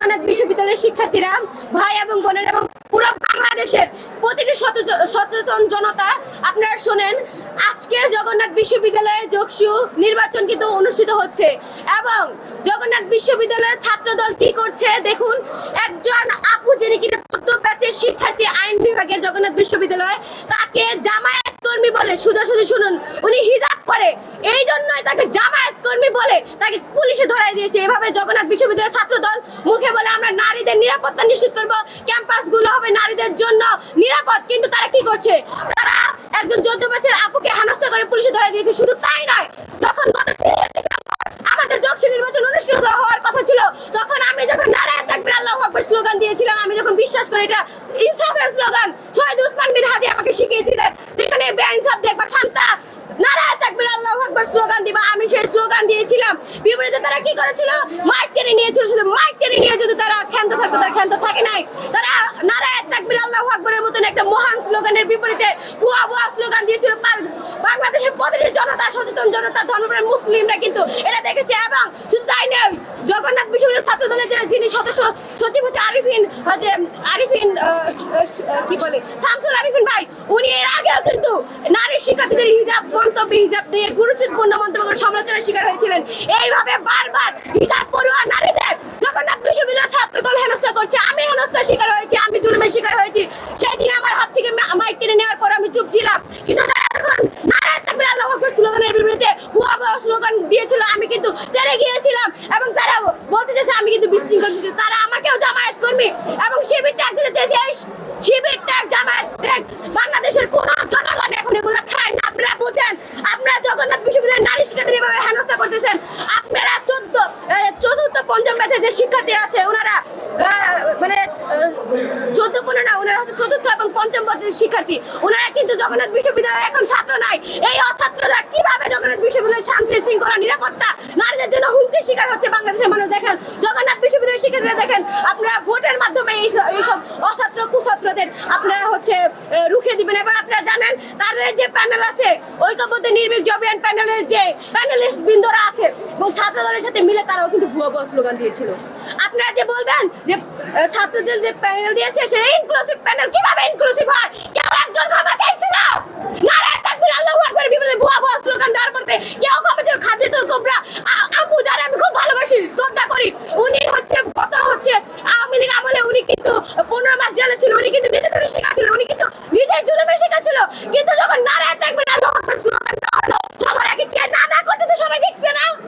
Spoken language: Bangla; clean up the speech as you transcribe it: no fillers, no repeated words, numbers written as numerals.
জগন্নাথ বিশ্ববিদ্যালয়ের শিক্ষার্থীরা, ভাই এবং বোনেরা এবং পুরো বাংলাদেশের প্রতিটি সচেতন জনতা, আপনারা শোনেন, আজকে জগন্নাথ বিশ্ববিদ্যালয়ে যোগসু নির্বাচন কিন্তু অনুষ্ঠিত হচ্ছে এবং জগন্নাথ বিশ্ববিদ্যালয়ের ছাত্রদল কি করছে দেখুন। একজন আপু যিনি কিনা 14 ব্যাচের শিক্ষার্থী আইন বিভাগের জগন্নাথ বিশ্ববিদ্যালয়, তাকে জামায়াত কর্মী বলে, সোজাসুজি শুনুন, উনি হিজাব করে, এই জন্যই তাকে জামায়াত কর্মী বলে তাকে পুলিশে ধরাই দিয়েছে। এভাবে জগন্নাথ বিশ্ববিদ্যালয়ের ছাত্রদল মুখে বলে আমরা নারীদের নিরাপত্তা নিশ্চিত করব, ক্যাম্পাসগুলো হবে নারীদের জন্য নিরাপদ, কিন্তু তারা কি করছে? তারা একজন 14 ব্যাচের আপুকে হেনস্থা করে পুলিশে ধরাই দিয়েছে। শুধু তাই নয়, যখন আমাদের যোগসু নির্বাচন অনুষ্ঠিত হওয়ার কথা ছিল, তখন আমি যখন নারায়ে তাকবীর আল্লাহু আকবার স্লোগান দিয়েছিলাম, আমি যখন বিশ্বাস করি এটা ইনসাফের স্লোগান, শহীদ উসমান বিন হাদি আমাকে শিখিয়েছিলেন, যেখানে বেইনসাফ দেখবা শান্তা নারায়ে তাকবীর আল্লাহু আকবার স্লোগান দিবা, আমি সেই স্লোগান দিয়েছিলাম। বিপরীতে তারা কি করেছিল? মাইক টেনে নিয়েছিল। শুধু মাইক টেনে নিয়ে যদি তারা ক্ষান্ত থাকতো, তারা ক্ষান্ত থাকে নাই। তারা নারায়ে তাকবীর আল্লাহু আকবরের মতন একটা মহান স্লোগানের বিপরীতে ভুয়া ভুয়া স্লোগান দিয়েছিল। বাংলাদেশের প্রতিটি জনতা, সচেতন জনতা, ধর্মপ্রাণ মুসলিমরা কিন্তু এটা দেখেছে। এবং শুধু তাই নয়, জগন্নাথ বিশ্ববিদ্যালয়ের ছাত্র দলের যিনি সদস্য সচিব হচ্ছে আরিফিন কি বলে শামসুল আরিফিন ভাই, উনি এর আগেও কিন্তু নারী শিক্ষার্থীদের হিজাব মন্তব্য, হিজাব নিয়ে গুরুত্বপূর্ণ মন্তব্য করে সমালোচনার শিকার হয়েছিলেন। এইভাবে বারবার হিজাব পড়ুয়া নারীদের জগন্নাথ বিশ্ববিদ্যালয়ের ছাত্র দল হেনস্থা করছে। আমি হেনস্থার শিকার হয়েছি, আমি জুলুমের শিকার হয়েছি। সেই দিন আমার হাত থেকে মাইক টেনে নেওয়ার পর আমি চুপ ছিলাম, কিন্তু তারা এখন নারায়ে তাকবীর আল্লাহু আকবার স্লোগানের বিরুদ্ধে ভুয়া ভুয়া স্লোগান দিয়েছিল, আমি কিন্তু তেড়ে গিয়েছিলাম এবং তারা বলতে চাইছে আমি কিন্তু বিশৃঙ্খল ছিল। তারা আমাকেও জামায়াত কর্মী এবং শিবির ট্যাগ দিতে চেয়েছে। শিবির ট্যাগ, জামায়াত ট্যাগ বাংলাদেশের কোন জনগণ এখন এগুলো খায় না। আপনারা বুঝেন, আপনারা জগন্নাথ বিশ্ববিদ্যালয়ের নারী শিক্ষার্থীদের এভাবে হেনস্থা করতেছেন। আপনারা চতুর্থ পঞ্চম ব্যাচের যে শিক্ষার্থী আছে, ওনারা মানে 14-15 না, ওনারা হচ্ছে চতুর্থ এবং পঞ্চম ব্যাচের শিক্ষার্থী, ওনারা কিন্তু জগন্নাথ বিশ্ববিদ্যালয়ের এখন ছাত্র নাই। এই অছাত্ররা কিভাবে জগন্নাথ বিশ্ববিদ্যালয়ের শান্তি শৃঙ্খলা নিরাপত্তা নারীদের জন্য হুমকির শিকার হচ্ছে বাংলাদেশের মানুষ। দেখেন জগন্নাথ বিশ্ববিদ্যালয়ের শিক্ষার্থীরা, দেখেন আপনারা ভোটের মাধ্যমে এইসব অছাত্র কুছাত্রদের আপনারা হচ্ছে রুখে দিবেন। এবং আপনারা জানেন তাদের যে প্যানেল আছে, ঐক্যবদ্ধ নির্ভীক জবিয়ান প্যানেলের যে প্যানেলিস্ট বৃন্দরা আছে এবং ছাত্র দলের সাথে মিলে তারাও কিন্তু ভুয়া ভুয়া স্লোগান দিয়েছিল। আপনারা যে বলবেন যে ছাত্রদের যে প্যানেল দিয়েছে সেটা ইনক্লুসিভ প্যানেল, কিভাবে ইনক্লুসিভ হয়? কেউ একজন ক্ষমা চাইছিল? নারায়ে তাকবীর আল্লাহু আকবরের বিপরীতে ভুয়া ভুয়া স্লোগান দেওয়ার পরে কেউ ক্ষমা চাইল? খাদিজুল কুবরা আপু, যারা আমি খুব ভালোবাসি, শ্রদ্ধা করি, উনি হচ্ছে আওয়ামী লীগ আমলে উনি কিন্তু 15 মাস জেলে ছিল, উনি কিন্তু নিজে থেকে স্বীকার